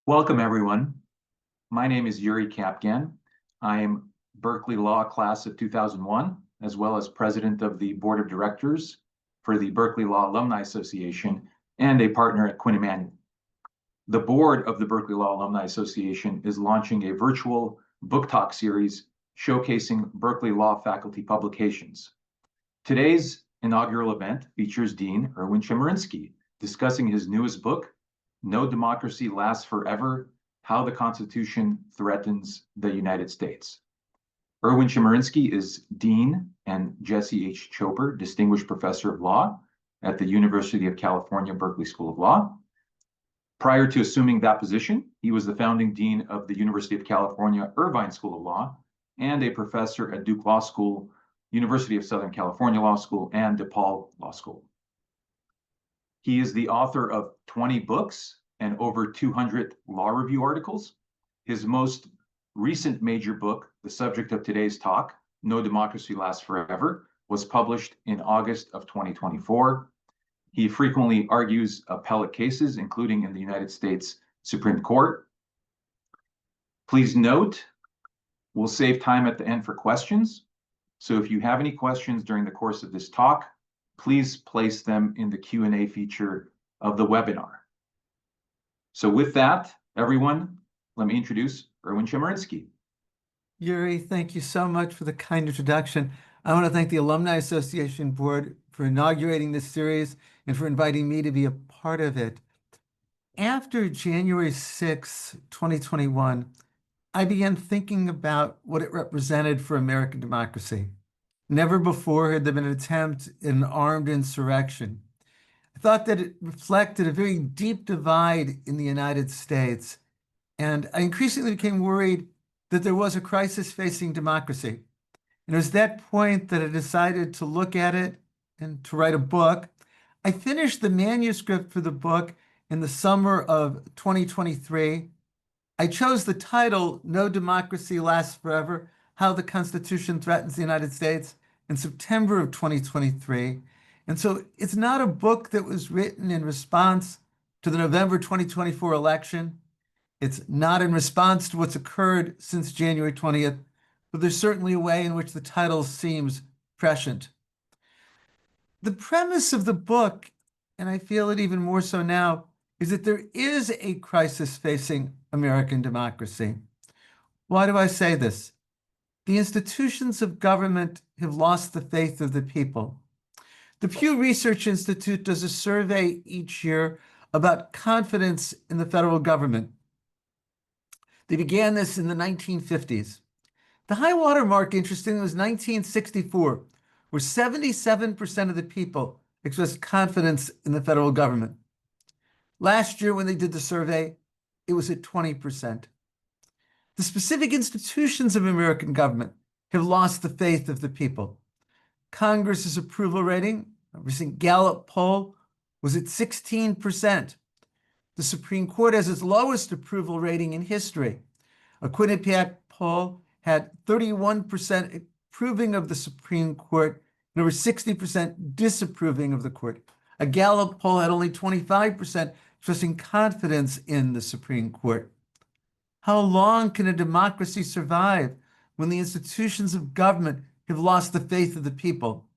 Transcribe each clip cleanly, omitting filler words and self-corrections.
Welcome, everyone. My name is Yuri Kapgan. I am Berkeley Law class of 2001, as well as president of the board of directors for the Berkeley Law Alumni Association and a partner at Quinn Emanuel. The board of the Berkeley Law Alumni Association is launching a virtual book talk series showcasing Berkeley Law faculty publications. Today's inaugural event features Dean Erwin Chemerinsky discussing his newest book, No Democracy Lasts Forever: How the Constitution Threatens the United States. Erwin Chemerinsky is Dean and Jesse H. Choper Distinguished Professor of Law at the University of California, Berkeley School of Law. Prior to assuming that position, he was the founding dean of the University of California Irvine School of Law and a professor at Duke Law School, University of Southern California Law School, and DePaul Law School. He is the author of 20 books and over 200 law review articles. His most recent major book, the subject of today's talk, No Democracy Lasts Forever, was published in August of 2024. He frequently argues appellate cases, including in the United States Supreme Court. Please note, we'll save time at the end for questions. So if you have any questions during the course of this talk, please place them in the Q&A feature of the webinar. So with that, everyone, let me introduce Erwin Chemerinsky. Yuri, thank you so much for the kind introduction. I want to thank the Alumni Association Board for inaugurating this series and for inviting me to be a part of it. After January 6, 2021, I began thinking about what it represented for American democracy. Never before had there been an attempt at an armed insurrection. I thought that it reflected a very deep divide in the United States, and I increasingly became worried that there was a crisis facing democracy. And it was that point that I decided to look at it and to write a book. I finished the manuscript for the book in the summer of 2023. I chose the title, No Democracy Lasts Forever: How the Constitution Threatens the United States, in September of 2023. And so it's not a book that was written in response to the November 2024 election. It's not in response to what's occurred since January 20th, but there's certainly a way in which the title seems prescient. The premise of the book, and I feel it even more so now, is that there is a crisis facing American democracy. Why do I say this? The institutions of government have lost the faith of the people. The Pew Research Institute does a survey each year about confidence in the federal government. They began this in the 1950s. The high water mark, interestingly, was 1964, where 77% of the people expressed confidence in the federal government. Last year, when they did the survey, it was at 20%. The specific institutions of American government have lost the faith of the people. Congress's approval rating, a recent Gallup poll, was at 16%. The Supreme Court has its lowest approval rating in history. A Quinnipiac poll had 31% approving of the Supreme Court and over 60% disapproving of the court. A Gallup poll had only 25% expressing confidence in the Supreme Court. How long can a democracy survive when the institutions of government have lost the faith of the people?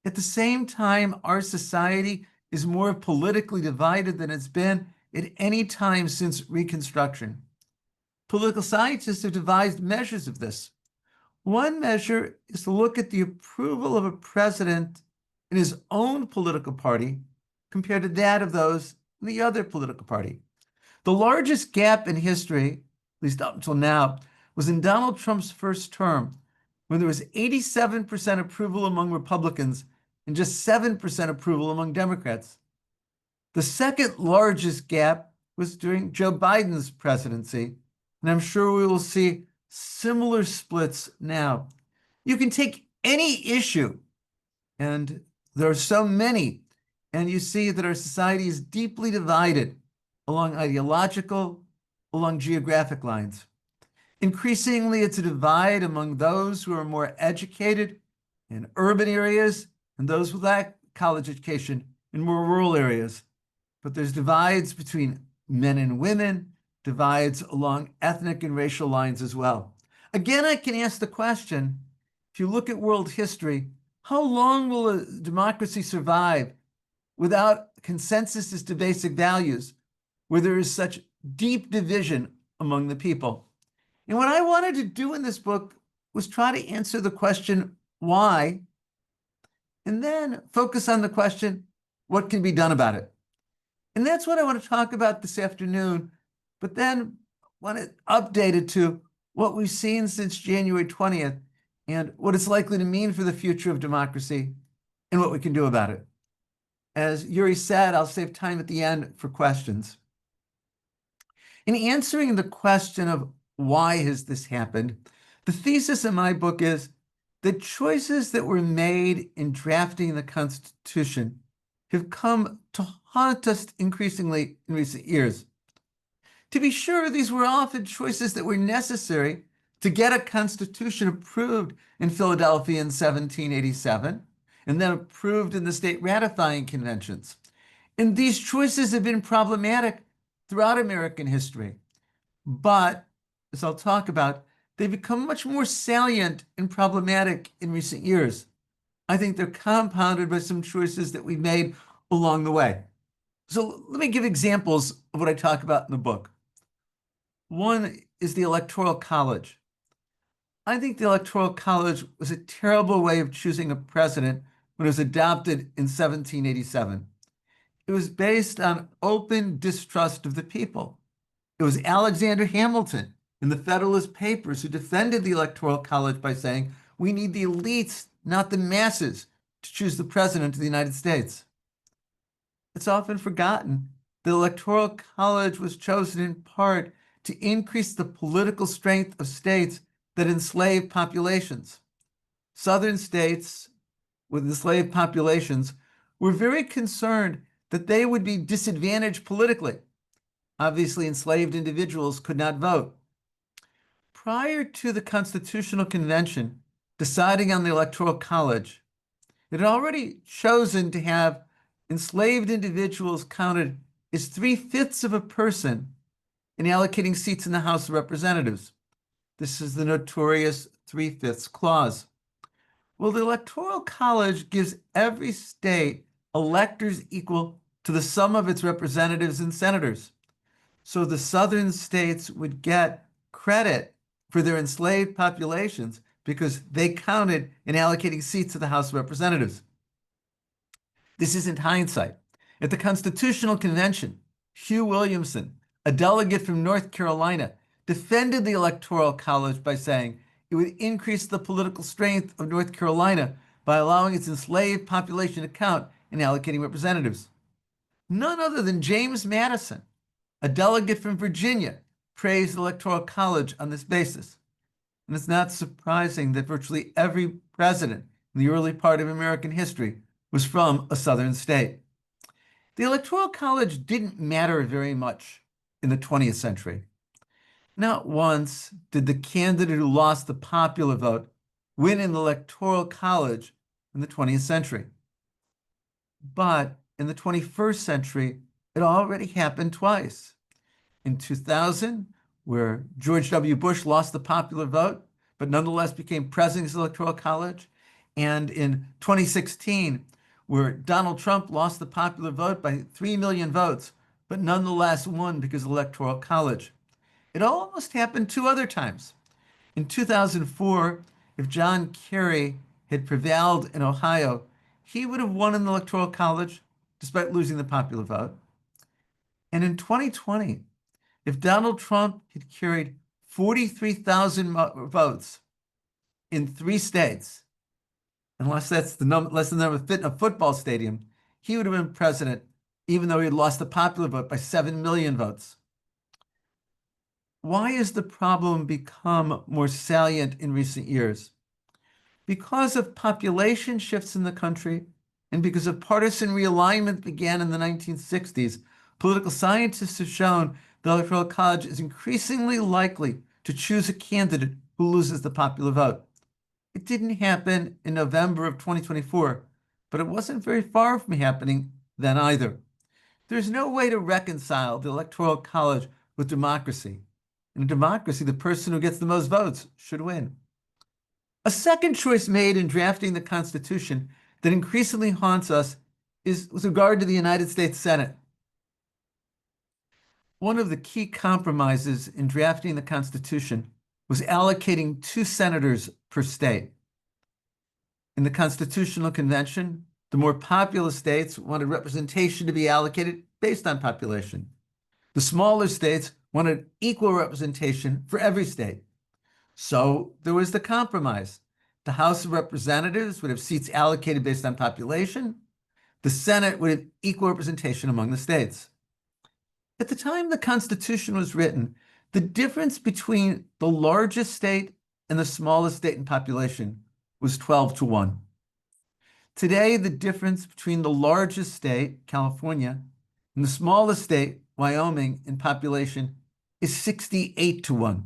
At the same time, our society is more politically divided than it's been at any time since Reconstruction. Political scientists have devised measures of this. One measure is to look at the approval of a president in his own political party compared to that of those in the other political party. The largest gap in history, at least up until now, was in Donald Trump's first term, when there was 87% approval among Republicans and just 7% approval among Democrats. The second largest gap was during Joe Biden's presidency, and I'm sure we will see similar splits now. You can take any issue, and there are so many, and you see that our society is deeply divided along ideological, along geographic lines. Increasingly, it's a divide among those who are more educated in urban areas and those who lack college education in more rural areas. But there's divides between men and women, divides along ethnic and racial lines as well. Again, I can ask the question, if you look at world history, how long will a democracy survive without consensus as to basic values, where there is such deep division among the people? And what I wanted to do in this book was try to answer the question, why, and then focus on the question, what can be done about it? And that's what I want to talk about this afternoon, but then want to update it to what we've seen since January 20th and what it's likely to mean for the future of democracy and what we can do about it. As Yuri said, I'll save time at the end for questions. In answering the question of why has this happened, the thesis in my book is that choices that were made in drafting the Constitution have come to haunt us increasingly in recent years. To be sure, these were often choices that were necessary to get a Constitution approved in Philadelphia in 1787, and then approved in the state ratifying conventions. And these choices have been problematic throughout American history. But, as I'll talk about, they've become much more salient and problematic in recent years. I think they're compounded by some choices that we've made along the way. So let me give examples of what I talk about in the book. One is the Electoral College. I think the Electoral College was a terrible way of choosing a president when it was adopted in 1787. It was based on open distrust of the people. It was Alexander Hamilton in the Federalist Papers who defended the Electoral College by saying, we need the elites, not the masses, to choose the president of the United States. It's often forgotten the Electoral College was chosen in part to increase the political strength of states that enslaved populations. Southern states with enslaved populations were very concerned that they would be disadvantaged politically. Obviously, enslaved individuals could not vote. Prior to the Constitutional Convention deciding on the Electoral College, it had already chosen to have enslaved individuals counted as 3/5 of a person in allocating seats in the House of Representatives. This is the notorious 3/5 clause. Well, the Electoral College gives every state electors equal to the sum of its representatives and senators. So the southern states would get credit for their enslaved populations because they counted in allocating seats to the House of Representatives. This isn't hindsight. At the Constitutional Convention, Hugh Williamson, a delegate from North Carolina, defended the Electoral College by saying it would increase the political strength of North Carolina by allowing its enslaved population to count in allocating representatives. None other than James Madison, a delegate from Virginia, praised the Electoral College on this basis. And it's not surprising that virtually every president in the early part of American history was from a southern state. The Electoral College didn't matter very much in the 20th century. Not once did the candidate who lost the popular vote win in the Electoral College in the 20th century. But in the 21st century, it already happened twice. In 2000, where George W. Bush lost the popular vote, but nonetheless became president of the Electoral College, and in 2016, where Donald Trump lost the popular vote by 3 million votes, but nonetheless won because of the Electoral College. It almost happened 2 other times. In 2004, if John Kerry had prevailed in Ohio, he would have won in the Electoral College despite losing the popular vote. And in 2020, if Donald Trump had carried 43,000 votes in 3 states, unless that's the less than the number fit in a football stadium, he would have been president, even though he had lost the popular vote by 7 million votes. Why has the problem become more salient in recent years? Because of population shifts in the country and because of partisan realignment began in the 1960s, political scientists have shown the Electoral College is increasingly likely to choose a candidate who loses the popular vote. It didn't happen in November of 2024, but it wasn't very far from happening then either. There's no way to reconcile the Electoral College with democracy. In a democracy, the person who gets the most votes should win. A second choice made in drafting the Constitution that increasingly haunts us is with regard to the United States Senate. One of the key compromises in drafting the Constitution was allocating 2 senators per state. In the Constitutional Convention, the more populous states wanted representation to be allocated based on population. The smaller states wanted equal representation for every state. So there was the compromise. The House of Representatives would have seats allocated based on population. The Senate would have equal representation among the states. At the time the Constitution was written, the difference between the largest state and the smallest state in population was 12-1. Today, the difference between the largest state, California, and the smallest state, Wyoming, in population is 68-1.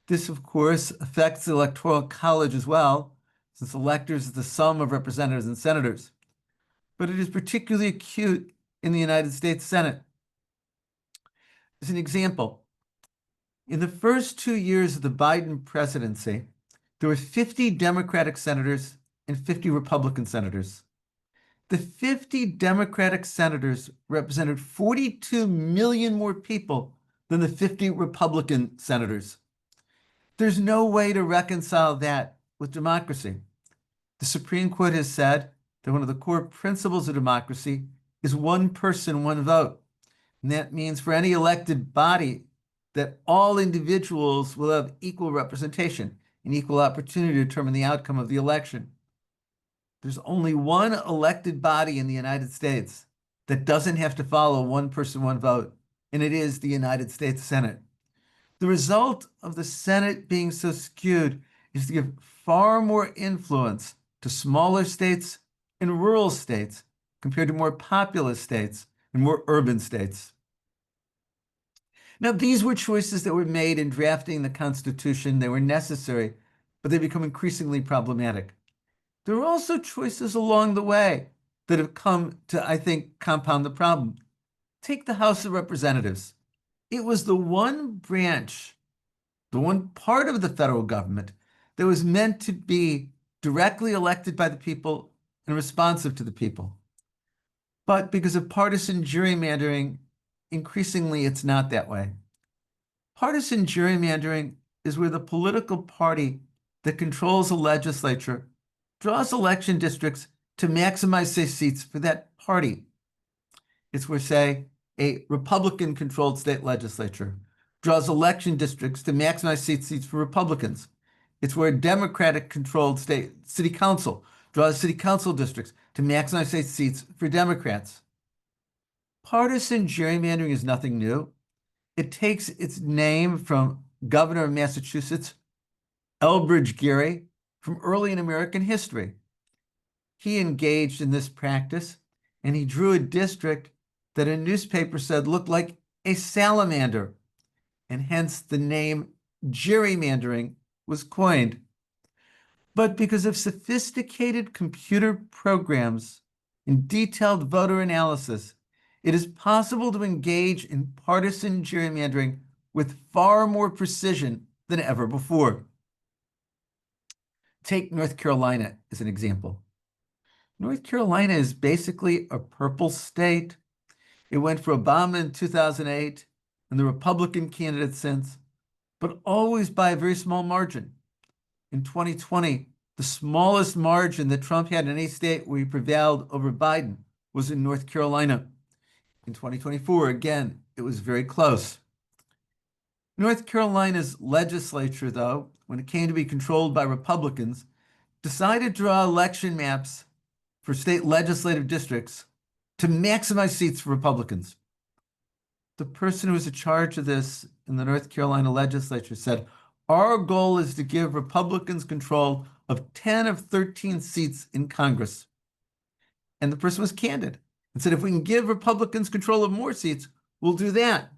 This, of course, affects the Electoral College as well, since electors is the sum of representatives and senators. But it is particularly acute in the United States Senate. As an example, in the first 2 years of the Biden presidency, there were 50 Democratic senators and 50 Republican senators. The 50 Democratic senators represented 42 million more people than the 50 Republican senators. There's no way to reconcile that with democracy. The Supreme Court has said that one of the core principles of democracy is one person, one vote. And that means for any elected body that all individuals will have equal representation and equal opportunity to determine the outcome of the election. There's only one elected body in the United States that doesn't have to follow one person, one vote, and it is the United States Senate. The result of the Senate being so skewed is to give far more influence to smaller states and rural states compared to more populous states and more urban states. Now, these were choices that were made in drafting the Constitution. They were necessary, but they become increasingly problematic. There are also choices along the way that have come to, I think, compound the problem. Take the House of Representatives. It was the one branch, the one part of the federal government that was meant to be directly elected by the people and responsive to the people. But because of partisan gerrymandering, increasingly it's not that way. Partisan gerrymandering is where the political party that controls the legislature draws election districts to maximize their seats for that party. It's where, say, a Republican-controlled state legislature draws election districts to maximize seats for Republicans. It's where a Democratic-controlled state city council draws city council districts to maximize state seats for Democrats. Partisan gerrymandering is nothing new. It takes its name from Governor of Massachusetts, Elbridge Gerry, from early in American history. He engaged in this practice, and he drew a district that a newspaper said looked like a salamander, and hence the name gerrymandering was coined. But because of sophisticated computer programs and detailed voter analysis, it is possible to engage in partisan gerrymandering with far more precision than ever before. Take North Carolina as an example. North Carolina is basically a purple state. It went for Obama in 2008 and the Republican candidate since, but always by a very small margin. In 2020, the smallest margin that Trump had in any state where he prevailed over Biden was in North Carolina. In 2024, again, it was very close. North Carolina's legislature, though, when it came to be controlled by Republicans, decided to draw election maps for state legislative districts to maximize seats for Republicans. The person who was in charge of this in the North Carolina legislature said, "Our goal is to give Republicans control of 10 of 13 seats in Congress." And the person was candid and said, if we can give Republicans control of more seats, we'll do that.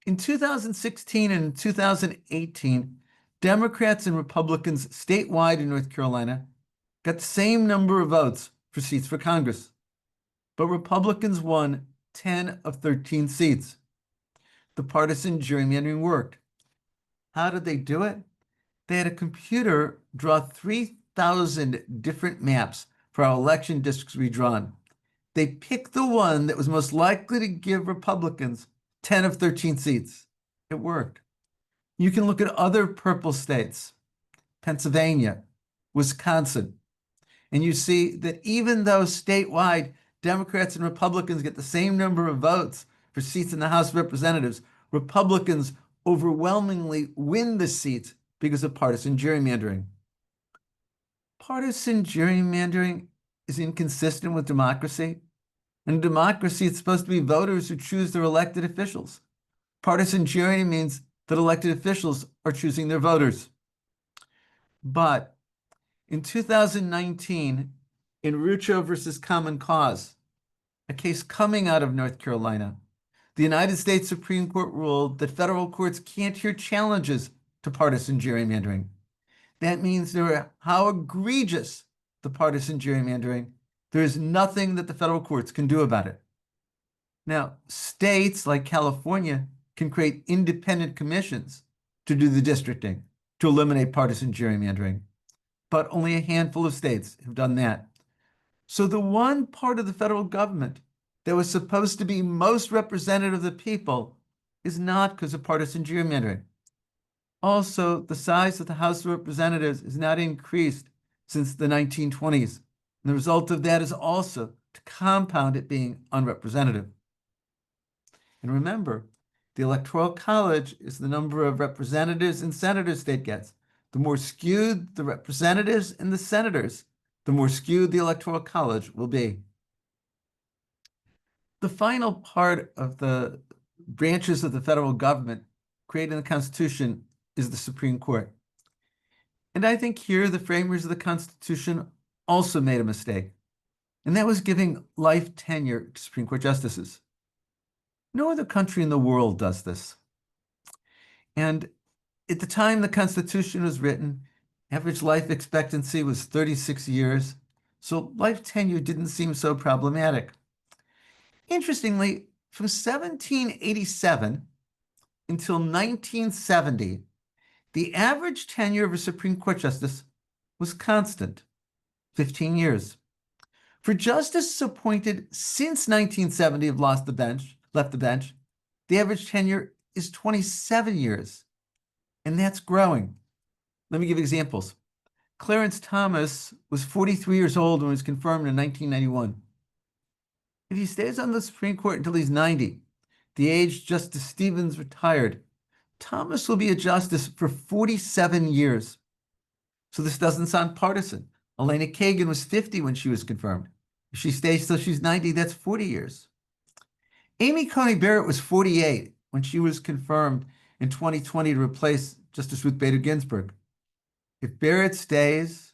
In 2016 and 2018, Democrats and Republicans statewide in North Carolina got the same number of votes for seats for Congress, but Republicans won 10 of 13 seats. the partisan gerrymandering worked. How did they do it? They had a computer draw 3,000 different maps for how election districts were drawn. They picked the one that was most likely to give Republicans 10 of 13 seats. It worked. You can look at other purple states, Pennsylvania, Wisconsin, and you see that even though statewide Democrats and Republicans get the same number of votes for seats in the House of Representatives, Republicans overwhelmingly win the seats because of partisan gerrymandering. Partisan gerrymandering is inconsistent with democracy. In democracy, it's supposed to be voters who choose their elected officials. Partisan gerrymandering means that elected officials are choosing their voters. But in 2019, in Rucho versus Common Cause, a case coming out of North Carolina, the United States Supreme Court ruled that federal courts can't hear challenges to partisan gerrymandering. That means no matter how egregious the partisan gerrymandering, there is nothing that the federal courts can do about it. Now, states like California can create independent commissions to do the districting, to eliminate partisan gerrymandering, but only a handful of states have done that. So the one part of the federal government that was supposed to be most representative of the people is not because of partisan gerrymandering. Also, the size of the House of Representatives is not increased since the 1920s. And the result of that is also to compound it being unrepresentative. And remember, the Electoral College is the number of representatives and senators state gets. The more skewed the representatives and the senators, the more skewed the Electoral College will be. The final part of the branches of the federal government created in the Constitution is the Supreme Court. And I think here the framers of the Constitution also made a mistake, and that was giving life tenure to Supreme Court justices. No other country in the world does this. And at the time the Constitution was written, average life expectancy was 36 years, so life tenure didn't seem so problematic. Interestingly, from 1787 until 1970, the average tenure of a Supreme Court justice was constant, 15 years. For justices appointed since 1970 have left the bench, the average tenure is 27 years, and that's growing. Let me give examples. Clarence Thomas was 43 years old when he was confirmed in 1991. If he stays on the Supreme Court until he's 90, the age Justice Stevens retired, Thomas will be a justice for 47 years. So this doesn't sound partisan. Elena Kagan was 50 when she was confirmed. If she stays till she's 90, that's 40 years. Amy Coney Barrett was 48 when she was confirmed in 2020 to replace Justice Ruth Bader Ginsburg. If Barrett stays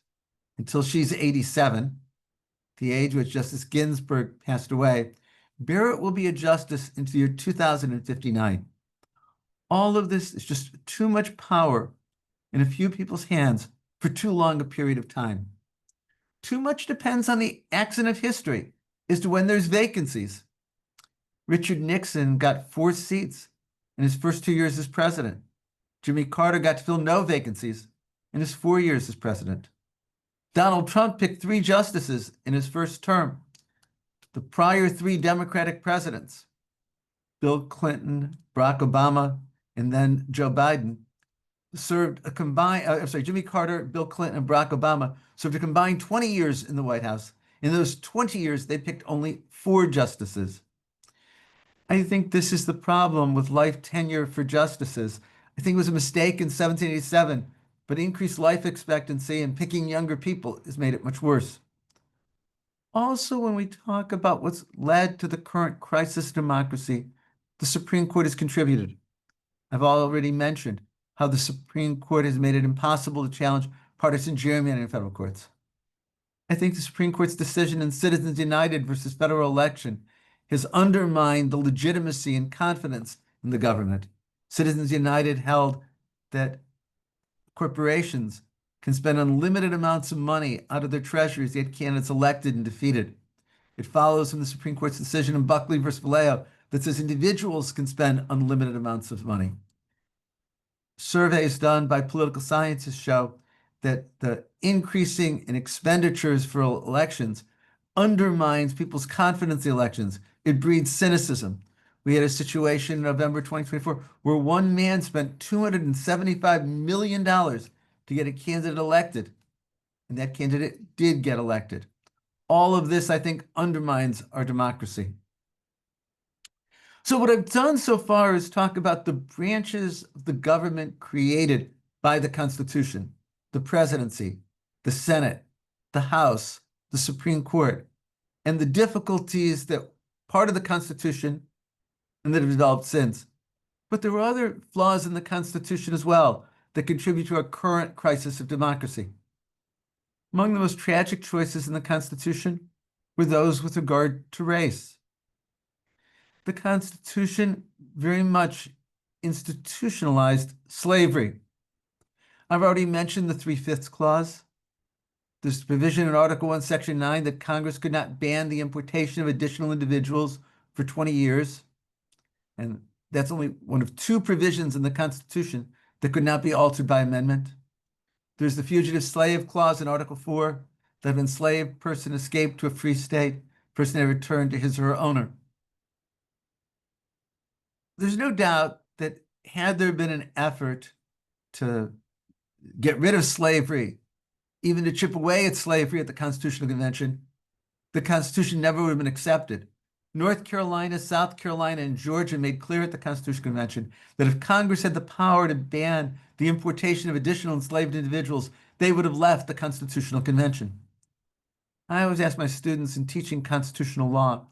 until she's 87, the age which Justice Ginsburg passed away, Barrett will be a justice into the year 2059. All of this is just too much power in a few people's hands for too long a period of time. Too much depends on the accident of history as to when there's vacancies. Richard Nixon got 4 seats in his first 2 years as president. Jimmy Carter got to fill no vacancies in his 4 years as president. Donald Trump picked 3 justices in his first term. The prior 3 Democratic presidents, Bill Clinton, Barack Obama, and then Joe Biden, served a combined, Jimmy Carter, Bill Clinton, and Barack Obama served a combined 20 years in the White House. In those 20 years, they picked only 4 justices. I think this is the problem with life tenure for justices. I think it was a mistake in 1787, but increased life expectancy and picking younger people has made it much worse. Also, when we talk about what's led to the current crisis of democracy, the Supreme Court has contributed. I've already mentioned how the Supreme Court has made it impossible to challenge partisan gerrymandering in federal courts. I think the Supreme Court's decision in Citizens United versus federal election has undermined the legitimacy and confidence in the government. Citizens United held that corporations can spend unlimited amounts of money out of their treasuries to get candidates elected and defeated. It follows from the Supreme Court's decision in Buckley versus Vallejo that says individuals can spend unlimited amounts of money. Surveys done by political scientists show that the increasing in expenditures for elections undermines people's confidence in elections. It breeds cynicism. We had a situation in November 2024 where one man spent $275 million to get a candidate elected, and that candidate did get elected. All of this, I think, undermines our democracy. So what I've done so far is talk about the branches of the government created by the Constitution: the presidency, the Senate, the House, the Supreme Court, and the difficulties that part of the Constitution and that have developed since. But there are other flaws in the Constitution as well that contribute to our current crisis of democracy. Among the most tragic choices in the Constitution were those with regard to race. The Constitution very much institutionalized slavery. I've already mentioned the 3/5 clause. There's a provision in Article 1, Section 9 that Congress could not ban the importation of additional individuals for 20 years. And that's only one of two provisions in the Constitution that could not be altered by amendment. There's the fugitive slave clause in Article 4, that if an enslaved person escaped to a free state, person may return to his or her owner. There's no doubt that had there been an effort to get rid of slavery, even to chip away at slavery at the Constitutional Convention, the Constitution never would have been accepted. North Carolina, South Carolina, and Georgia made clear at the Constitutional Convention that if Congress had the power to ban the importation of additional enslaved individuals, they would have left the Constitutional Convention. I always ask my students in teaching constitutional law,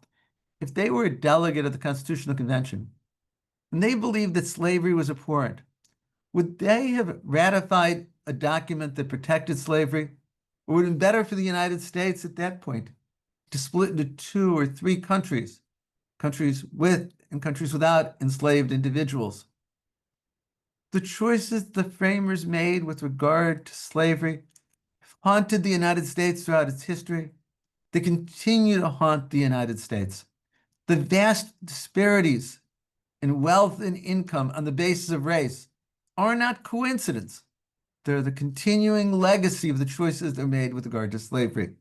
if they were a delegate of the Constitutional Convention and they believed that slavery was abhorrent, would they have ratified a document that protected slavery? Or would it have been better for the United States at that point to split into 2 or 3 countries, countries with and countries without enslaved individuals? The choices the framers made with regard to slavery have haunted the United States throughout its history. They continue to haunt the United States. The vast disparities in wealth and income on the basis of race are not coincidence. They're the continuing legacy of the choices that were made with regard to slavery.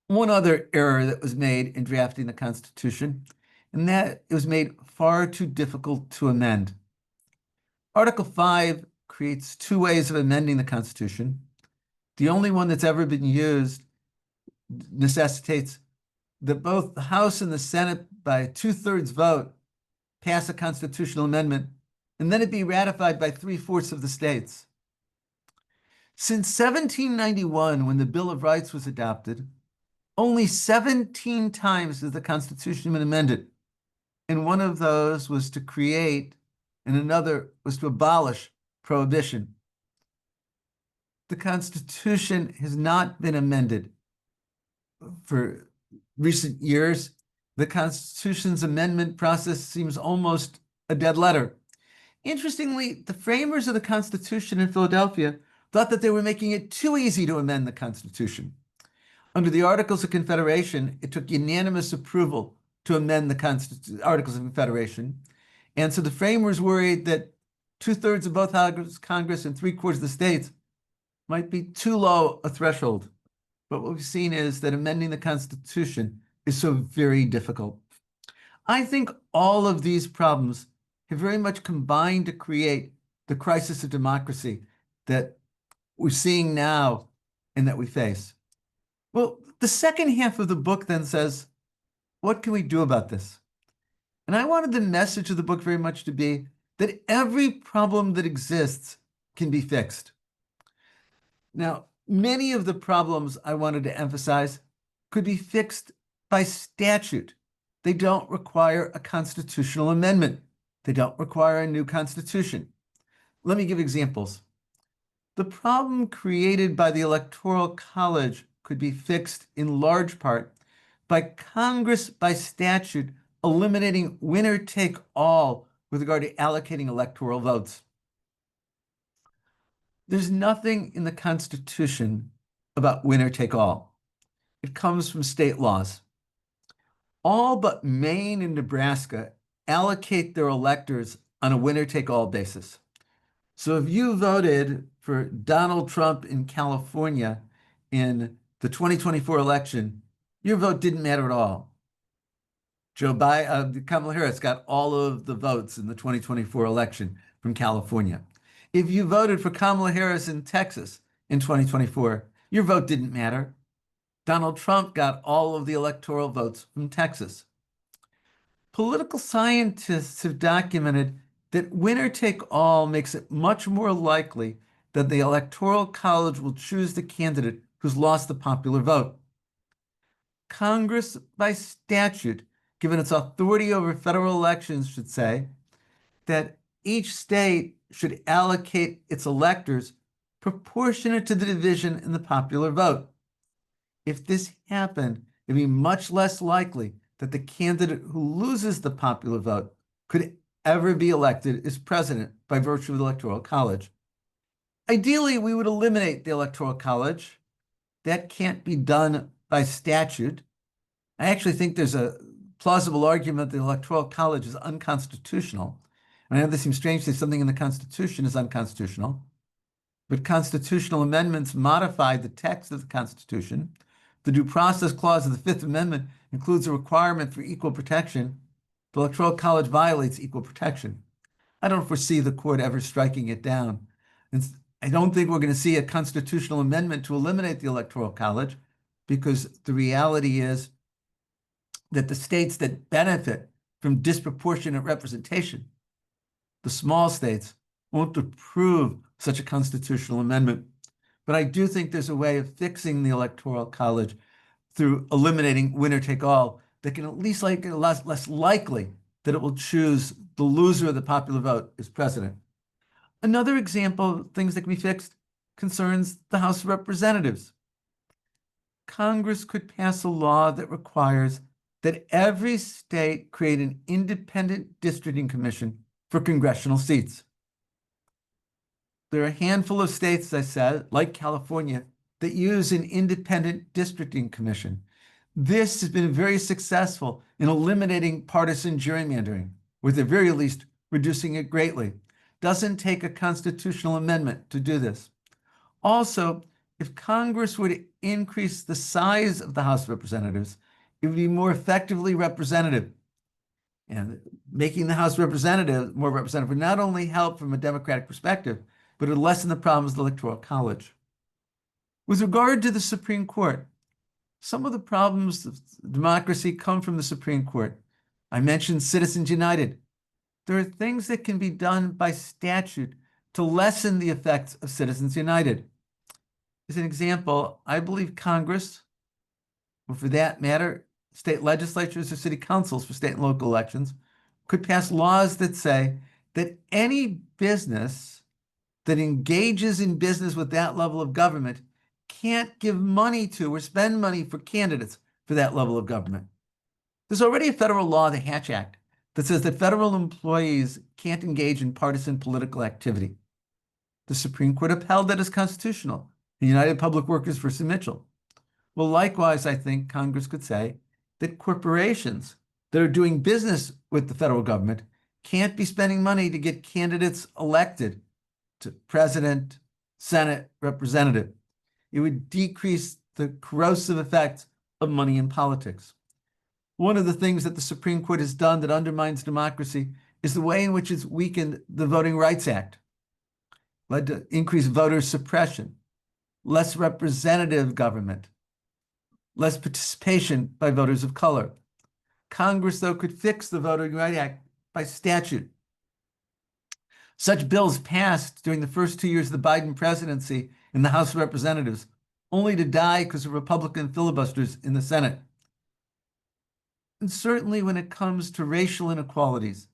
One other error that was made in drafting the Constitution, and that it was made far too difficult to amend. Article 5 creates 2 ways of amending the Constitution. The only one that's ever been used necessitates that both the House and the Senate, by a 2/3 vote, pass a constitutional amendment, and then it be ratified by 3/4 of the states. Since 1791, when the Bill of Rights was adopted, only 17 times has the Constitution been amended, and one of those was to create, and another was to abolish prohibition. The Constitution has not been amended for recent years. The Constitution's amendment process seems almost a dead letter. Interestingly, the framers of the Constitution in Philadelphia thought that they were making it too easy to amend the Constitution. Under the Articles of Confederation, it took unanimous approval to amend the Articles of Confederation. And so the framers worried that 2/3 of both Congress and 3/4 of the states might be too low a threshold. But what we've seen is that amending the Constitution is so very difficult. I think all of these problems have very much combined to create the crisis of democracy that we're seeing now and that we face. Well, the second half of the book then says, what can we do about this? And I wanted the message of the book very much to be that every problem that exists can be fixed. Now, many of the problems I wanted to emphasize could be fixed by statute. They don't require a constitutional amendment. They don't require a new constitution. Let me give examples. The problem created by the Electoral College could be fixed in large part by Congress, by statute, eliminating winner-take-all with regard to allocating electoral votes. There's nothing in the Constitution about winner-take-all. It comes from state laws. All but Maine and Nebraska allocate their electors on a winner-take-all basis. So if you voted for Donald Trump in California in the 2024 election, your vote didn't matter at all. Kamala Harris got all of the votes in the 2024 election from California. If you voted for Kamala Harris in Texas in 2024, your vote didn't matter. Donald Trump got all of the electoral votes from Texas. Political scientists have documented that winner take all makes it much more likely that the Electoral College will choose the candidate who's lost the popular vote. Congress, by statute, given its authority over federal elections, should say that each state should allocate its electors proportionate to the division in the popular vote. If this happened, it'd be much less likely that the candidate who loses the popular vote could ever be elected as president by virtue of the Electoral College. Ideally, we would eliminate the Electoral College. That can't be done by statute. I actually think there's a plausible argument that the Electoral College is unconstitutional. And I know this seems strange to say something in the Constitution is unconstitutional, but constitutional amendments modify the text of the Constitution. The Due Process Clause of the Fifth Amendment includes a requirement for equal protection. The Electoral College violates equal protection. I don't foresee the court ever striking it down. And I don't think we're going to see a constitutional amendment to eliminate the Electoral College, because the reality is that the states that benefit from disproportionate representation, the small states, won't approve such a constitutional amendment. But I do think there's a way of fixing the Electoral College through eliminating winner take all that can at least make it less likely that it will choose the loser of the popular vote as president. Another example of things that can be fixed concerns the House of Representatives. Congress could pass a law that requires that every state create an independent districting commission for congressional seats. There are a handful of states, as I said, like California, that use an independent districting commission. This has been very successful in eliminating partisan gerrymandering, or at the very least, reducing it greatly. Doesn't take a constitutional amendment to do this. Also, if Congress were to increase the size of the House of Representatives, it would be more effectively representative. And making the House representative more representative would not only help from a democratic perspective, but it would lessen the problems of the Electoral College. With regard to the Supreme Court, some of the problems of democracy come from the Supreme Court. I mentioned Citizens United. There are things that can be done by statute to lessen the effects of Citizens United. As an example, I believe Congress, or for that matter, state legislatures or city councils for state and local elections, could pass laws that say that any business that engages in business with that level of government can't give money to or spend money for candidates for that level of government. There's already a federal law, the Hatch Act, that says that federal employees can't engage in partisan political activity. The Supreme Court upheld that as constitutional in United Public Workers versus Mitchell. Well, likewise, I think Congress could say that corporations that are doing business with the federal government can't be spending money to get candidates elected to president, Senate, representative. It would decrease the corrosive effects of money in politics. One of the things that the Supreme Court has done that undermines democracy is the way in which it's weakened the Voting Rights Act, led to increased voter suppression, less representative government, less participation by voters of color. Congress, though, could fix the Voting Rights Act by statute. Such bills passed during the first 2 years of the Biden presidency in the House of Representatives, only to die because of Republican filibusters in the Senate. And certainly when it comes to racial inequalities,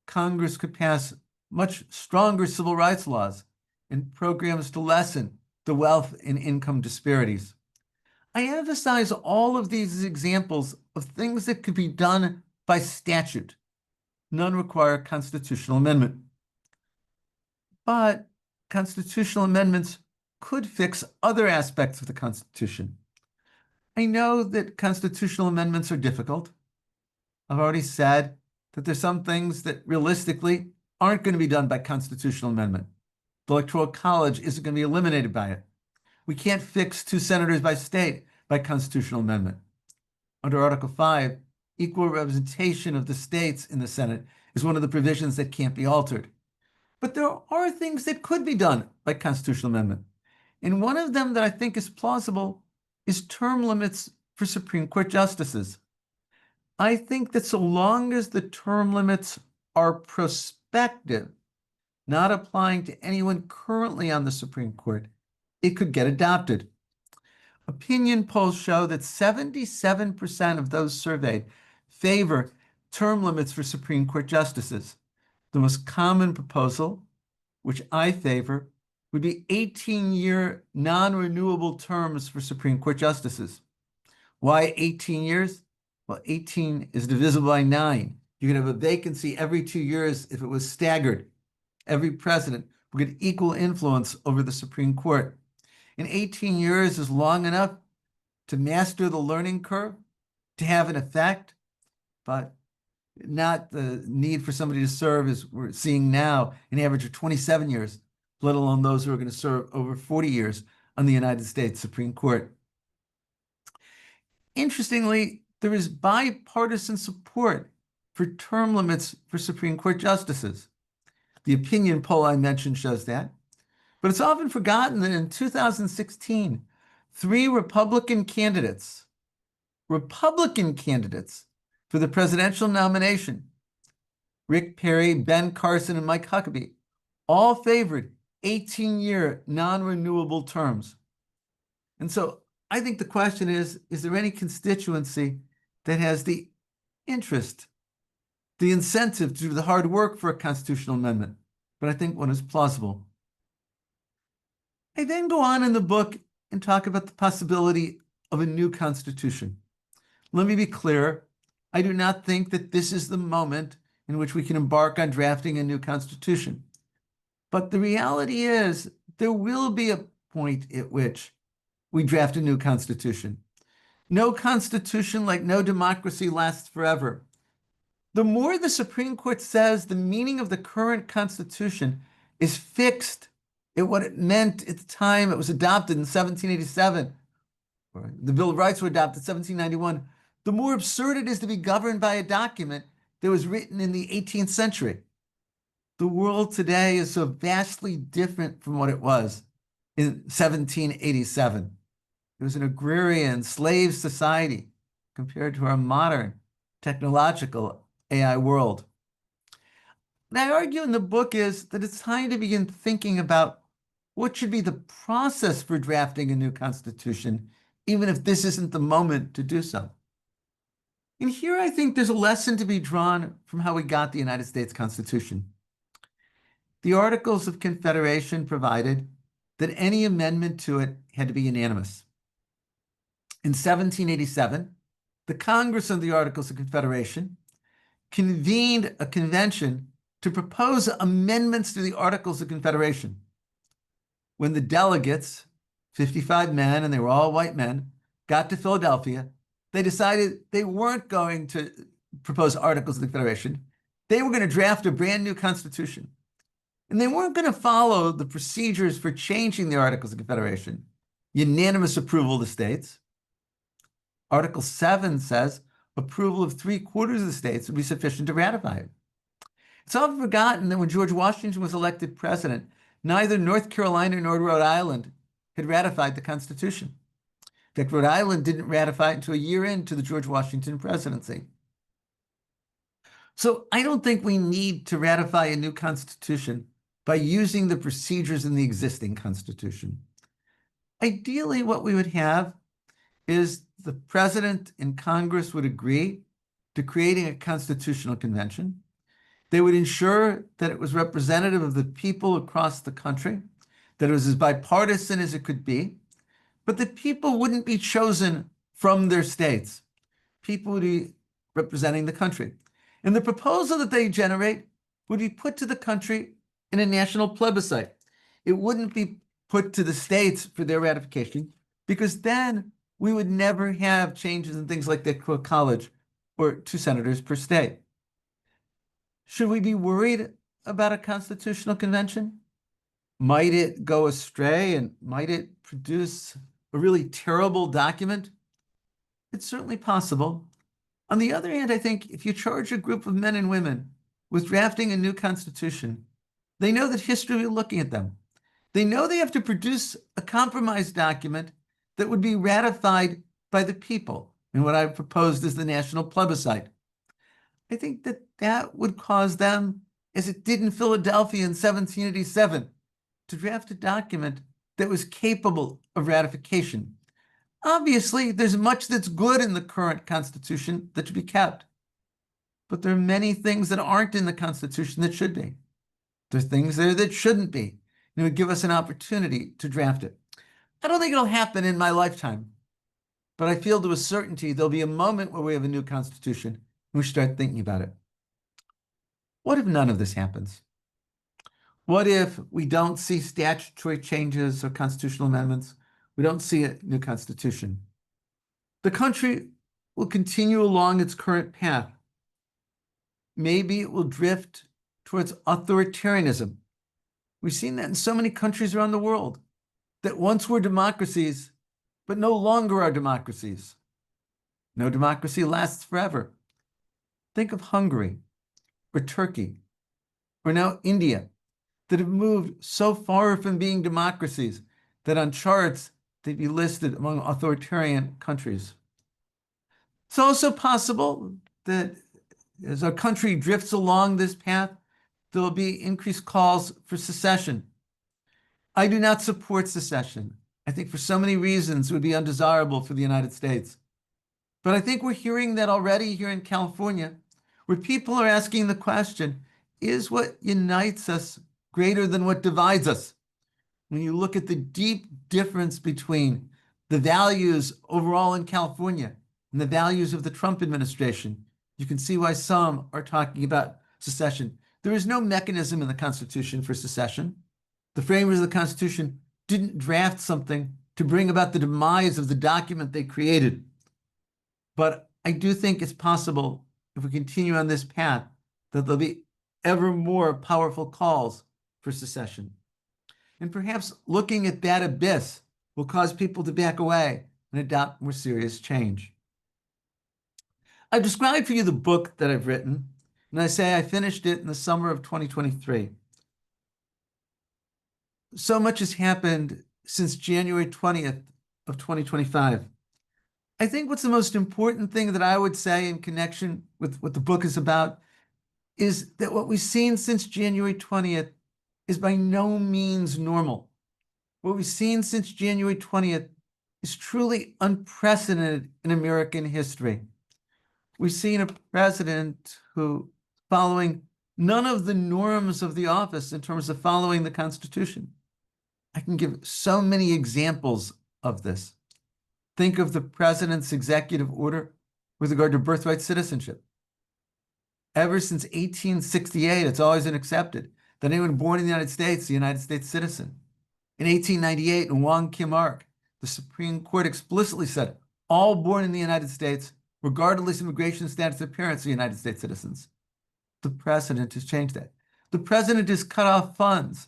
Congress could pass much stronger civil rights laws and programs to lessen the wealth and income disparities. I emphasize all of these as examples of things that could be done by statute. None require constitutional amendment. But constitutional amendments could fix other aspects of the Constitution. I know that constitutional amendments are difficult. I've already said that there's some things that realistically aren't going to be done by constitutional amendment. The Electoral College isn't going to be eliminated by it. We can't fix 2 senators by state by constitutional amendment. Under Article 5, equal representation of the states in the Senate is one of the provisions that can't be altered. But there are things that could be done by constitutional amendment. And one of them that I think is plausible is term limits for Supreme Court justices. I think that so long as the term limits are prospective, not applying to anyone currently on the Supreme Court, it could get adopted. Opinion polls show that 77% of those surveyed favor term limits for Supreme Court justices. The most common proposal, which I favor, would be 18-year non-renewable terms for Supreme Court justices. Why 18 years? Well, 18 is divisible by 9. You can have a vacancy every 2 years if it was staggered. Every president will get equal influence over the Supreme Court. And 18 years is long enough to master the learning curve, to have an effect, but not the need for somebody to serve as we're seeing now, an average of 27 years, let alone those who are going to serve over 40 years on the United States Supreme Court. Interestingly, there is bipartisan support for term limits for Supreme Court justices. The opinion poll I mentioned shows that. But it's often forgotten that in 2016, 3 Republican candidates for the presidential nomination, Rick Perry, Ben Carson, and Mike Huckabee, all favored 18-year non-renewable terms. And so I think the question is there any constituency that has the interest, the incentive to do the hard work for a constitutional amendment? But I think one is plausible. I then go on in the book and talk about the possibility of a new constitution. Let me be clear. I do not think that this is the moment in which we can embark on drafting a new constitution. But the reality is there will be a point at which we draft a new constitution. No constitution, like no democracy, lasts forever. The more the Supreme Court says the meaning of the current constitution is fixed at what it meant at the time it was adopted in 1787, or the Bill of Rights were adopted in 1791, the more absurd it is to be governed by a document that was written in the 18th century. The world today is so vastly different from what it was in 1787. It was an agrarian slave society compared to our modern technological AI world. What I argue in the book is that it's time to begin thinking about what should be the process for drafting a new constitution, even if this isn't the moment to do so. And here I think there's a lesson to be drawn from how we got the United States Constitution. The Articles of Confederation provided that any amendment to it had to be unanimous. In 1787, the Congress of the Articles of Confederation convened a convention to propose amendments to the Articles of Confederation. When the delegates, 55 men, and they were all white men, got to Philadelphia, they decided they weren't going to propose Articles of the Confederation. They were going to draft a brand new constitution. And they weren't going to follow the procedures for changing the Articles of Confederation. Unanimous approval of the states. Article 7 says approval of 3/4 of the states would be sufficient to ratify it. It's often forgotten that when George Washington was elected president, neither North Carolina nor Rhode Island had ratified the Constitution. In fact, Rhode Island didn't ratify it until a year into the George Washington presidency. So I don't think we need to ratify a new constitution by using the procedures in the existing constitution. Ideally, what we would have is the president and Congress would agree to creating a constitutional convention. They would ensure that it was representative of the people across the country, that it was as bipartisan as it could be, but that people wouldn't be chosen from their states. People would be representing the country. And the proposal that they generate would be put to the country in a national plebiscite. It wouldn't be put to the states for their ratification, because then we would never have changes in things like the Electoral College or 2 senators per state. Should we be worried about a constitutional convention? Might it go astray and might it produce a really terrible document? It's certainly possible. On the other hand, I think if you charge a group of men and women with drafting a new constitution, they know that history will be looking at them. They know they have to produce a compromise document that would be ratified by the people in what I've proposed as the national plebiscite. I think that that would cause them, as it did in Philadelphia in 1787, to draft a document that was capable of ratification. Obviously, there's much that's good in the current Constitution that should be kept. But there are many things that aren't in the Constitution that should be. There are things there that shouldn't be. And it would give us an opportunity to draft it. I don't think it'll happen in my lifetime. But I feel to a certainty there'll be a moment where we have a new Constitution and we start thinking about it. What if none of this happens? What if we don't see statutory changes or constitutional amendments? We don't see a new constitution. The country will continue along its current path. Maybe it will drift towards authoritarianism. We've seen that in so many countries around the world that once were democracies, but no longer are democracies. No democracy lasts forever. Think of Hungary or Turkey or now India that have moved so far from being democracies that on charts they'd be listed among authoritarian countries. It's also possible that as our country drifts along this path, there will be increased calls for secession. I do not support secession. I think for so many reasons it would be undesirable for the United States. But I think we're hearing that already here in California, where people are asking the question, is what unites us greater than what divides us? When you look at the deep difference between the values overall in California and the values of the Trump administration, you can see why some are talking about secession. There is no mechanism in the Constitution for secession. The framers of the Constitution didn't draft something to bring about the demise of the document they created. But I do think it's possible, if we continue on this path, that there'll be ever more powerful calls for secession. And perhaps looking at that abyss will cause people to back away and adopt more serious change. I've described for you the book that I've written, and I say I finished it in the summer of 2023. So much has happened since January 20th of 2025. I think what's the most important thing that I would say in connection with what the book is about is that what we've seen since January 20th is by no means normal. What we've seen since January 20th is truly unprecedented in American history. We've seen a president who, following none of the norms of the office in terms of following the Constitution. I can give so many examples of this. Think of the president's executive order with regard to birthright citizenship. Ever since 1868, it's always been accepted that anyone born in the United States is a United States citizen. In 1898, in Wong Kim Ark, the Supreme Court explicitly said all born in the United States, regardless of immigration status or parents, are United States citizens. The president has changed that. The president has cut off funds.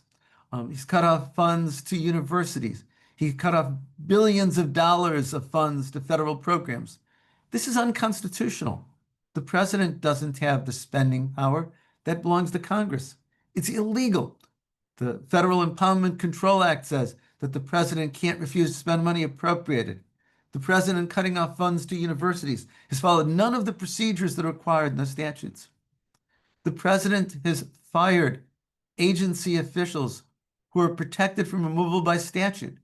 He's cut off funds to universities. He cut off billions of dollars of funds to federal programs. This is unconstitutional. The president doesn't have the spending power. That belongs to Congress. It's illegal. The Federal Impoundment Control Act says that the president can't refuse to spend money appropriated. The president cutting off funds to universities has followed none of the procedures that are required in the statutes. The president has fired agency officials who are protected from removal by statute.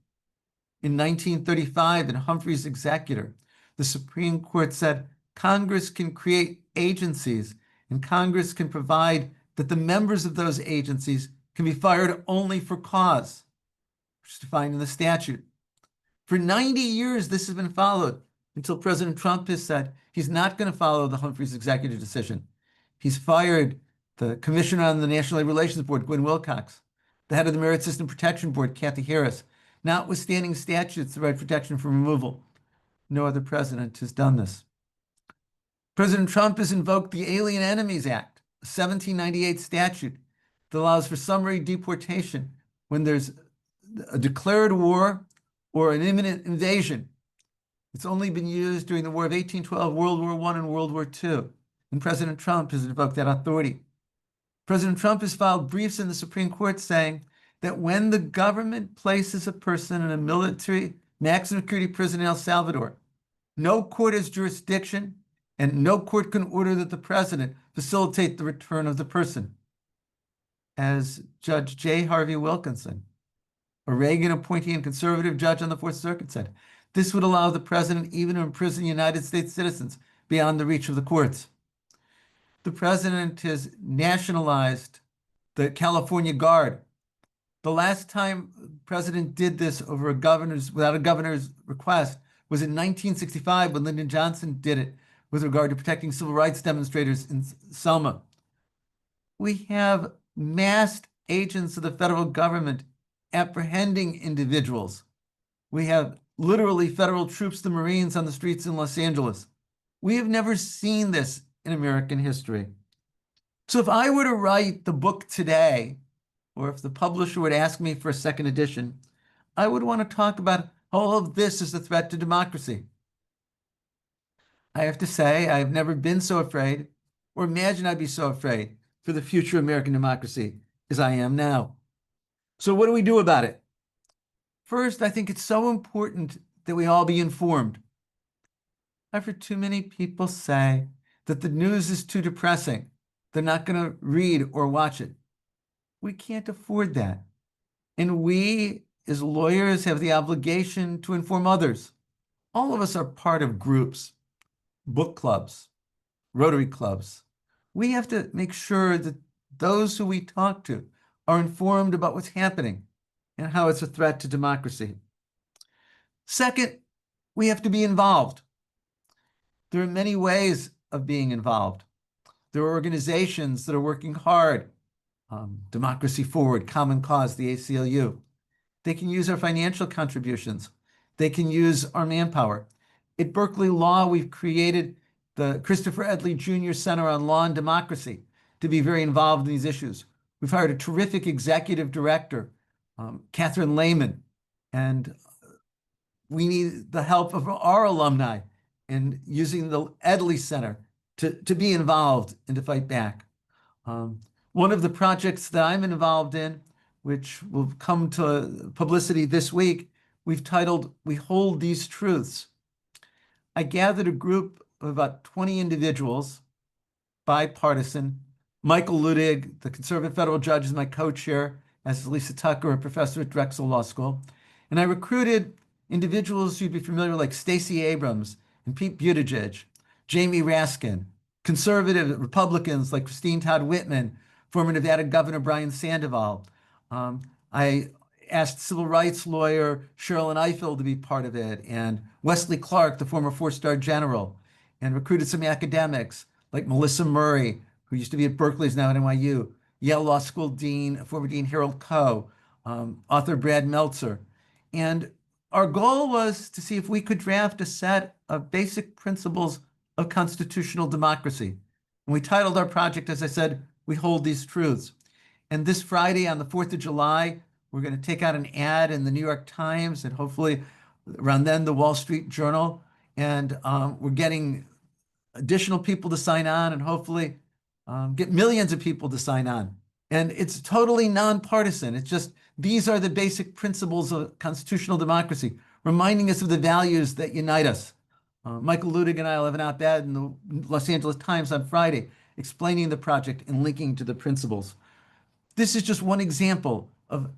In 1935, in Humphrey's Executor, the Supreme Court said Congress can create agencies and Congress can provide that the members of those agencies can be fired only for cause, which is defined in the statute. For 90 years, this has been followed until President Trump has said he's not going to follow the Humphrey's executive decision. He's fired the commissioner on the National Labor Relations Board, Gwen Wilcox, the head of the Merit System Protection Board, Kathy Harris, notwithstanding statutes that provide protection from removal. No other president has done this. President Trump has invoked the Alien Enemies Act, a 1798 statute that allows for summary deportation when there's a declared war or an imminent invasion. It's only been used during the War of 1812, World War I, and World War II, and President Trump has invoked that authority. President Trump has filed briefs in the Supreme Court saying that when the government places a person in a military maximum security prison in El Salvador, no court has jurisdiction and no court can order that the president facilitate the return of the person. As Judge J. Harvey Wilkinson, a Reagan appointee and conservative judge on the Fourth Circuit, said, this would allow the president even to imprison United States citizens beyond the reach of the courts. The president has nationalized the California Guard. The last time the president did this over without a governor's request was in 1965 when Lyndon Johnson did it with regard to protecting civil rights demonstrators in Selma. We have masked agents of the federal government apprehending individuals. We have literally federal troops, the Marines, on the streets in Los Angeles. We have never seen this in American history. So if I were to write the book today, or if the publisher would ask me for a second edition, I would want to talk about how all of this is a threat to democracy. I have to say, I've never been so afraid, or imagined I'd be so afraid for the future of American democracy as I am now. So what do we do about it? First, I think it's so important that we all be informed. I've heard too many people say that the news is too depressing. They're not going to read or watch it. We can't afford that. And we, as lawyers, have the obligation to inform others. All of us are part of groups, book clubs, Rotary clubs. We have to make sure that those who we talk to are informed about what's happening and how it's a threat to democracy. Second, we have to be involved. There are many ways of being involved. There are organizations that are working hard. Democracy Forward, Common Cause, the ACLU. They can use our financial contributions. They can use our manpower. At Berkeley Law, we've created the Christopher Edley Jr. Center on Law and Democracy to be very involved in these issues. We've hired a terrific executive director, Catherine Lehman, and we need the help of our alumni in using the Edley Center to be involved and to fight back. One of the projects that I'm involved in, which will come to publicity this week, we've titled, We Hold These Truths. I gathered a group of about 20 individuals, bipartisan. Michael Ludig, the conservative federal judge, is my co-chair, as is Lisa Tucker, a professor at Drexel Law School. And I recruited individuals you'd be familiar with, like Stacey Abrams and Pete Buttigieg, Jamie Raskin, conservative Republicans like Christine Todd Whitman, former Nevada Governor Brian Sandoval. I asked civil rights lawyer Cheryl Eiffel to be part of it, and Wesley Clark, the former four-star general, and recruited some academics like Melissa Murray, who used to be at Berkeley, is now at NYU, Yale Law School Dean, former Dean Harold Coe, author Brad Meltzer. And our goal was to see if we could draft a set of basic principles of constitutional democracy. And we titled our project, as I said, We Hold These Truths. And this Friday on the 4th of July, we're going to take out an ad in the New York Times and hopefully around then the Wall Street Journal. And we're getting additional people to sign on and hopefully get millions of people to sign on. And it's totally nonpartisan. It's just, these are the basic principles of constitutional democracy, reminding us of the values that unite us. Michael Ludig and I will have an op-ed in the Los Angeles Times on Friday explaining the project and linking to the principles. This is just one example of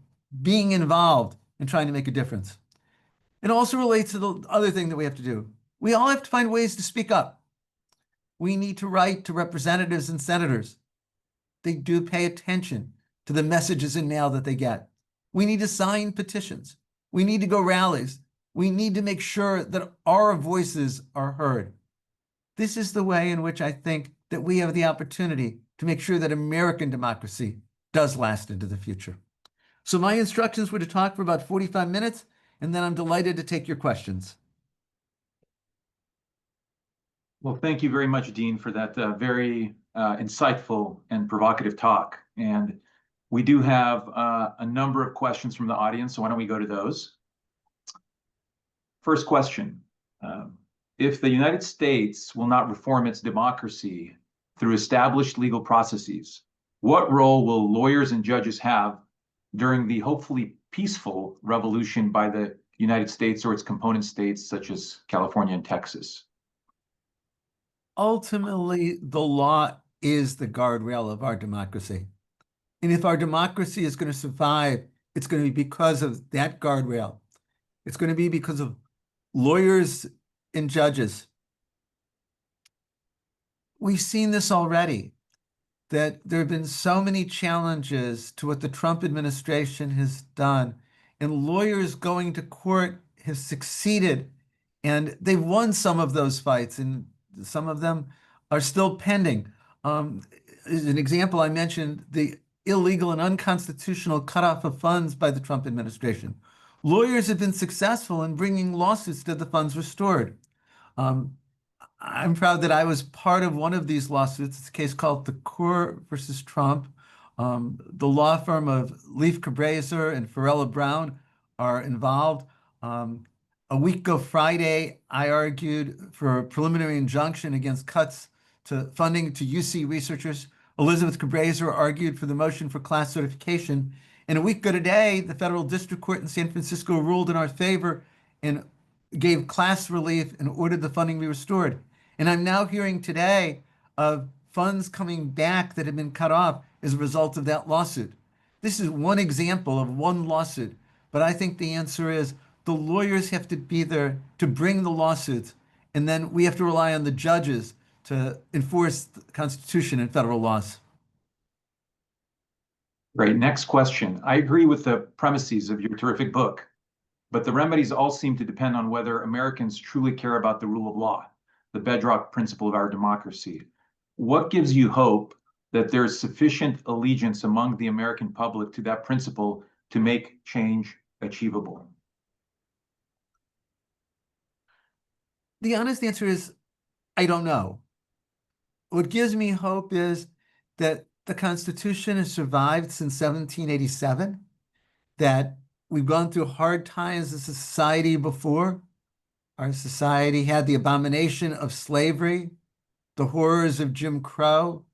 being involved and trying to make a difference. It also relates to the other thing that we have to do. We all have to find ways to speak up. We need to write to representatives and senators. They do pay attention to the messages and mail that they get. We need to sign petitions. We need to go rallies. We need to make sure that our voices are heard. This is the way in which I think that we have the opportunity to make sure that American democracy does last into the future. So my instructions were to talk for about 45 minutes, and then I'm delighted to take your questions. Well, thank you very much, Dean, for that very insightful and provocative talk. And we do have a number of questions from the audience, so why don't we go to those? First question. If the United States will not reform its democracy through established legal processes, what role will lawyers and judges have during the hopefully peaceful revolution by the United States or its component states, such as California and Texas? Ultimately, the law is the guardrail of our democracy. And if our democracy is going to survive, it's going to be because of that guardrail. It's going to be because of lawyers and judges. We've seen this already, that there have been so many challenges to what the Trump administration has done, and lawyers going to court have succeeded, and they've won some of those fights, and some of them are still pending. As an example, I mentioned the illegal and unconstitutional cutoff of funds by the Trump administration. Lawyers have been successful in bringing lawsuits to have the funds restored. I'm proud that I was part of one of these lawsuits. It's a case called the Coor versus Trump. The law firm of Leif Cabraser and Farella Brown are involved. A week ago Friday, I argued for a preliminary injunction against cuts to funding to UC researchers. Elizabeth Cabraser argued for the motion for class certification. And a week ago today, the federal district court in San Francisco ruled in our favor and gave class relief and ordered the funding be restored. And I'm now hearing today of funds coming back that have been cut off as a result of that lawsuit. This is one example of one lawsuit, but I think the answer is the lawyers have to be there to bring the lawsuits, and then we have to rely on the judges to enforce the Constitution and federal laws. Great. Next question. I agree with the premises of your terrific book, but the remedies all seem to depend on whether Americans truly care about the rule of law, the bedrock principle of our democracy. What gives you hope that there's sufficient allegiance among the American public to that principle to make change achievable? The honest answer is, I don't know. What gives me hope is that the Constitution has survived since 1787, that we've gone through hard times as a society before. Our society had the abomination of slavery, the horrors of Jim Crow,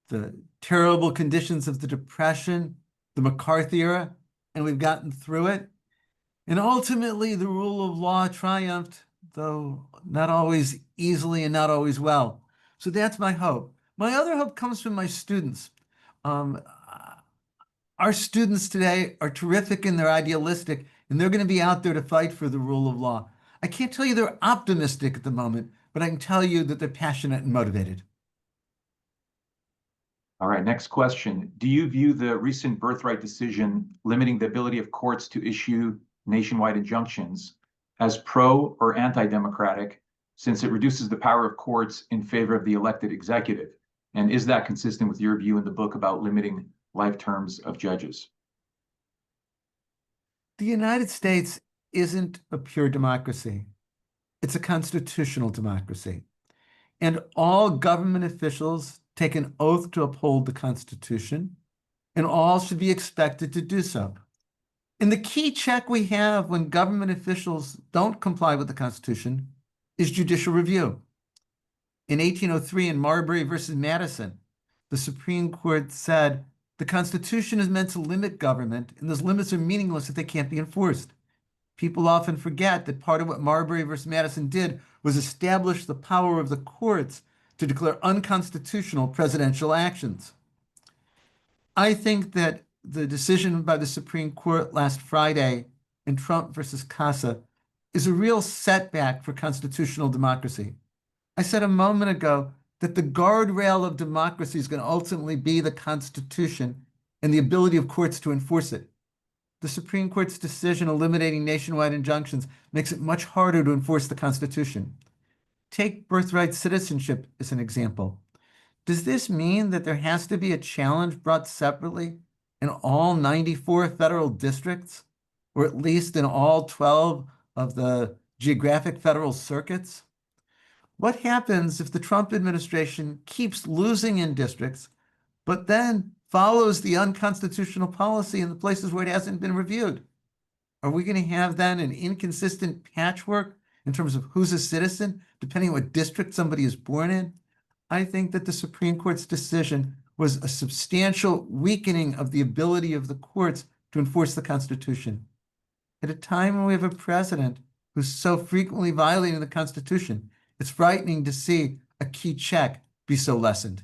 the terrible conditions of the Depression, the McCarthy era, and we've gotten through it. And ultimately, the rule of law triumphed, though not always easily and not always well. So that's my hope. My other hope comes from my students. Our students today are terrific and they're idealistic, and they're going to be out there to fight for the rule of law. I can't tell you they're optimistic at the moment, but I can tell you that they're passionate and motivated. All right, next question. Do you view the recent birthright decision limiting the ability of courts to issue nationwide injunctions as pro or anti-democratic, since it reduces the power of courts in favor of the elected executive? And is that consistent with your view in the book about limiting life terms of judges? The United States isn't a pure democracy. It's a constitutional democracy. And all government officials take an oath to uphold the Constitution, and all should be expected to do so. And the key check we have when government officials don't comply with the Constitution is judicial review. In 1803, in Marbury versus Madison, the Supreme Court said the Constitution is meant to limit government, and those limits are meaningless if they can't be enforced. People often forget that part of what Marbury versus Madison did was establish the power of the courts to declare unconstitutional presidential actions. I think that the decision by the Supreme Court last Friday in Trump versus Casa is a real setback for constitutional democracy. I said a moment ago that the guardrail of democracy is going to ultimately be the Constitution and the ability of courts to enforce it. The Supreme Court's decision eliminating nationwide injunctions makes it much harder to enforce the Constitution. Take birthright citizenship as an example. Does this mean that there has to be a challenge brought separately in all 94 federal districts, or at least in all 12 of the geographic federal circuits? What happens if the Trump administration keeps losing in districts, but then follows the unconstitutional policy in the places where it hasn't been reviewed? Are we going to have then an inconsistent patchwork in terms of who's a citizen, depending on what district somebody is born in? I think that the Supreme Court's decision was a substantial weakening of the ability of the courts to enforce the Constitution. At a time when we have a president who's so frequently violating the Constitution, it's frightening to see a key check be so lessened.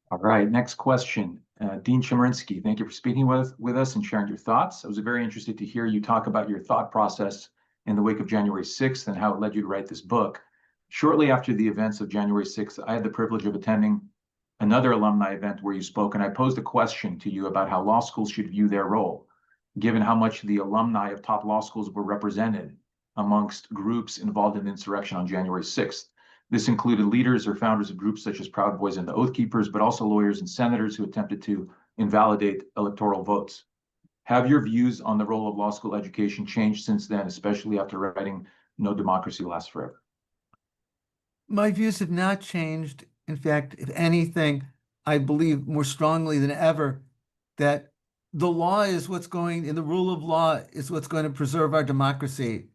All right, next question. Dean Chemerinsky, thank you for speaking with us and sharing your thoughts. I was very interested to hear you talk about your thought process in the wake of January 6th and how it led you to write this book. Shortly after the events of January 6th, I had the privilege of attending another alumni event where you spoke, and I posed a question to you about how law schools should view their role, given how much the alumni of top law schools were represented amongst groups involved in the insurrection on January 6th. This included leaders or founders of groups such as Proud Boys and the Oath Keepers, but also lawyers and senators who attempted to invalidate electoral votes. Have your views on the role of law school education changed since then, especially after writing No Democracy Lasts Forever? My views have not changed. In fact, if anything, I believe more strongly than ever that the law is what's going, and the rule of law is what's going to preserve our democracy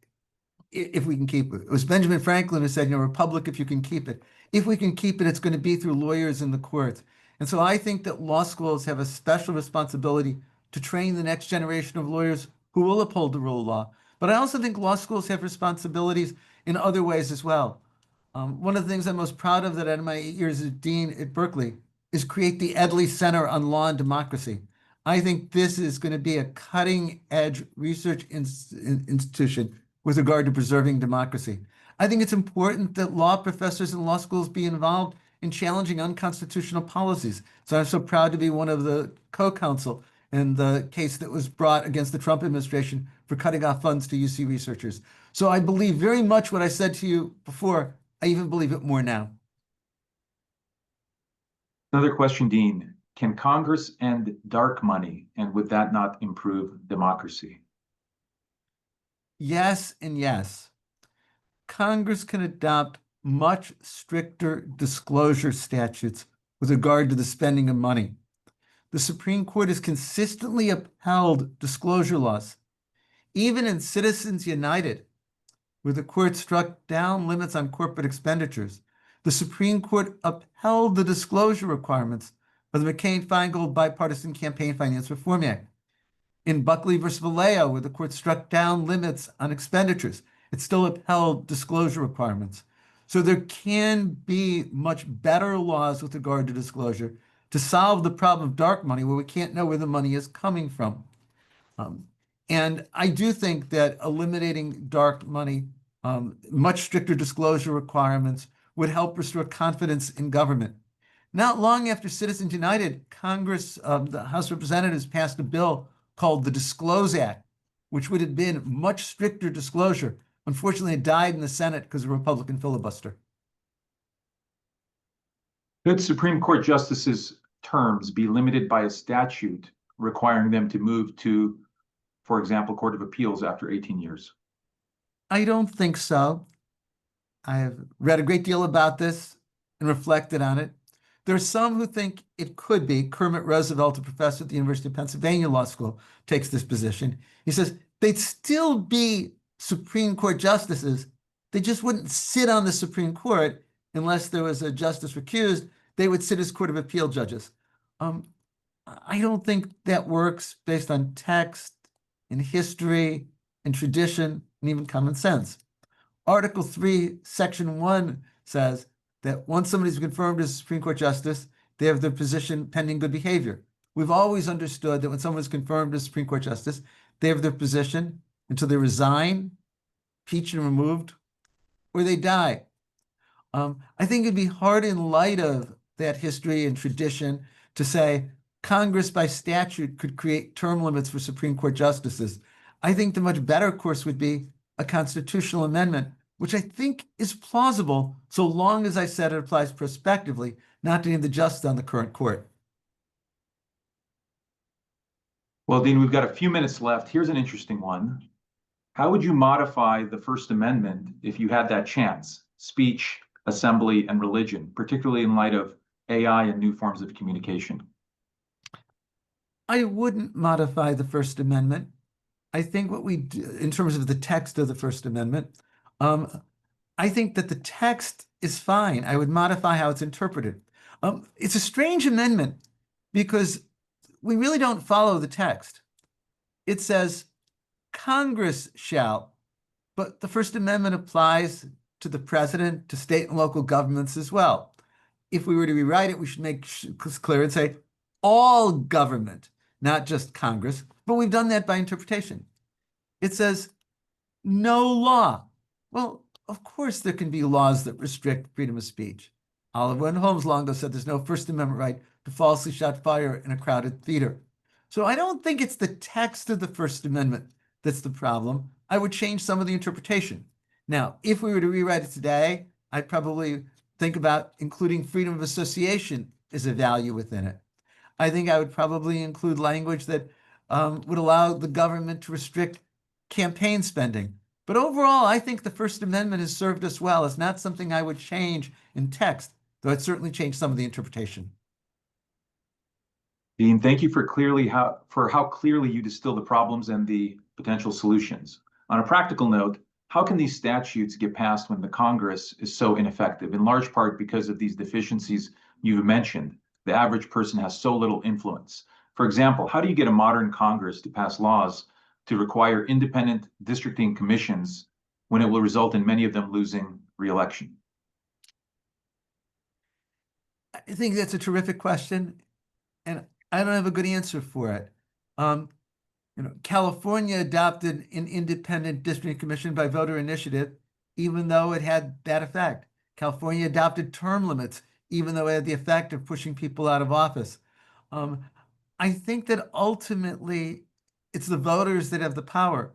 if we can keep it. It was Benjamin Franklin who said, republic if you can keep it. If we can keep it, it's going to be through lawyers in the courts. And so I think that law schools have a special responsibility to train the next generation of lawyers who will uphold the rule of law. But I also think law schools have responsibilities in other ways as well. One of the things I'm most proud of that out of my 8 years as dean at Berkeley is create the Edley Center on Law and Democracy. I think this is going to be a cutting-edge research institution with regard to preserving democracy. I think it's important that law professors in law schools be involved in challenging unconstitutional policies. So I'm so proud to be one of the co-counsel in the case that was brought against the Trump administration for cutting off funds to UC researchers. So I believe very much what I said to you before. I even believe it more now. Another question, Dean. Can Congress end dark money, and would that not improve democracy? Yes and yes. Congress can adopt much stricter disclosure statutes with regard to the spending of money. The Supreme Court has consistently upheld disclosure laws. Even in Citizens United, where the court struck down limits on corporate expenditures, the Supreme Court upheld the disclosure requirements of the McCain-Feingold Bipartisan Campaign Finance Reform Act. In Buckley versus Vallejo, where the court struck down limits on expenditures, it still upheld disclosure requirements. So there can be much better laws with regard to disclosure to solve the problem of dark money where we can't know where the money is coming from. And I do think that eliminating dark money, much stricter disclosure requirements would help restore confidence in government. Not long after Citizens United, Congress, the House of Representatives passed a bill called the Disclose Act, which would have been much stricter disclosure. Unfortunately, it died in the Senate because of Republican filibuster. Could Supreme Court justices' terms be limited by a statute requiring them to move to, for example, Court of Appeals after 18 years? I don't think so. I have read a great deal about this and reflected on it. There are some who think it could be. Kermit Roosevelt, a professor at the University of Pennsylvania Law School, takes this position. He says they'd still be Supreme Court justices. They just wouldn't sit on the Supreme Court unless there was a justice recused. They would sit as Court of Appeal judges. I don't think that works based on text and history and tradition and even common sense. Article 3, Section 1 says that once somebody's confirmed as a Supreme Court justice, they have their position pending good behavior. We've always understood that when someone is confirmed as Supreme Court justice, they have their position until they resign, impeached and removed, or they die. I think it'd be hard in light of that history and tradition to say Congress by statute could create term limits for Supreme Court justices. I think the much better course would be a constitutional amendment, which I think is plausible so long as I said it applies prospectively, not to any of the justices on the current court. Well, Dean, we've got a few minutes left. Here's an interesting one. how would you modify the First Amendment if you had that chance? Speech, assembly, and religion, particularly in light of AI and new forms of communication. I wouldn't modify the First Amendment. I think what we do, in terms of the text of the First Amendment, I think that the text is fine. I would modify how it's interpreted. It's a strange amendment because we really don't follow the text. It says Congress shall, but the First Amendment applies to the president, to state and local governments as well. If we were to rewrite it, we should make clear and say all government, not just Congress, but we've done that by interpretation. It says no law. Well, of course there can be laws that restrict freedom of speech. Oliver Wendell Holmes long ago said there's no First Amendment right to falsely shout fire in a crowded theater. So I don't think it's the text of the First Amendment that's the problem. I would change some of the interpretation. Now, if we were to rewrite it today, I'd probably think about including freedom of association as a value within it. I think I would probably include language that would allow the government to restrict campaign spending. But overall, I think the First Amendment has served us well. It's not something I would change in text, though I'd certainly change some of the interpretation. Dean, thank you for how clearly you distill the problems and the potential solutions. On a practical note, how can these statutes get passed when the Congress is so ineffective, in large part because of these deficiencies you've mentioned? The average person has so little influence. For example, how do you get a modern Congress to pass laws to require independent districting commissions when it will result in many of them losing re-election? I think that's a terrific question, and I don't have a good answer for it. California adopted an independent district commission by voter initiative, even though it had that effect. California adopted term limits, even though it had the effect of pushing people out of office. I think that ultimately it's the voters that have the power,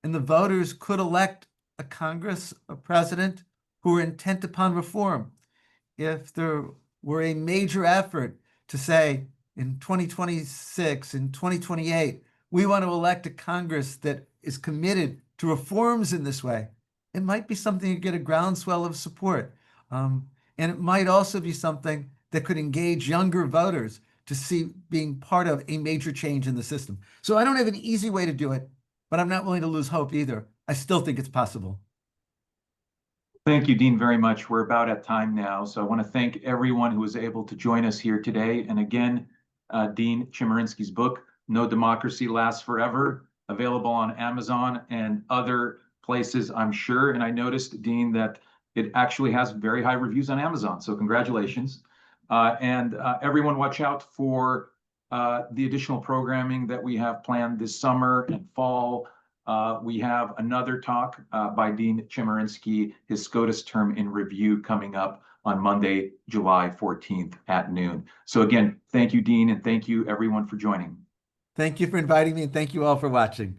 and the voters could elect a Congress, a president who are intent upon reform. If there were a major effort to say in 2026, in 2028, we want to elect a Congress that is committed to reforms in this way, it might be something to get a groundswell of support. And it might also be something that could engage younger voters to see being part of a major change in the system. So I don't have an easy way to do it, but I'm not willing to lose hope either. I still think it's possible. Thank you, Dean, very much. We're about at time now. So I want to thank everyone who was able to join us here today. And again, Dean Chemerinsky's book, No Democracy Lasts Forever, available on Amazon and other places, I'm sure. And I noticed, Dean, that it actually has very high reviews on Amazon. So congratulations. Everyone watch out for the additional programming that we have planned this summer and fall. We have another talk by Dean Chemerinsky, his SCOTUS term in review, coming up on Monday, July 14th at noon. So again, thank you, Dean, and thank you everyone for joining. Thank you for inviting me, and thank you all for watching.